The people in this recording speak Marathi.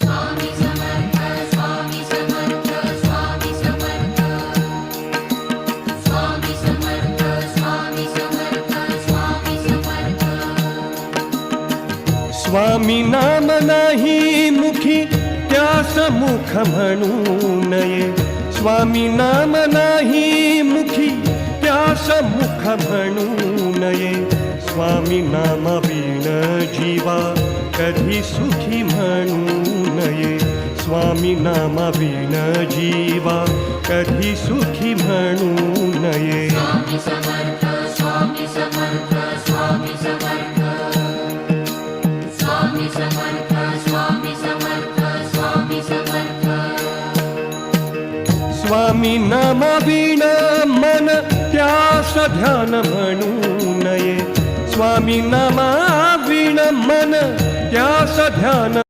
स्वामी समर्थ स्वामी समर्थ स्वामी समर्थ स्वामी समर्थ स्वामी समर्थ स्वामी समर्थ स्वामी नाम नाही मुखी त्यास मुख म्हणू नये स्वामी नाम नाही मुखी त्यास मुख म्हणू नये स्वामी नाम बिन जीवा कधी सुखी म्हणू नये स्वामी नाम बिन जीवा कधी सुखी म्हणू नये स्वामी समर्थ स्वामी समर्थ स्वामी समर्थ स्वामी समर्थ स्वामी समर्थ स्वामी समर्थ स्वामी नाम बिन मन त्यास ध्यान म्हणू नये स्वामी नामा बिन मन त्यास ध्यान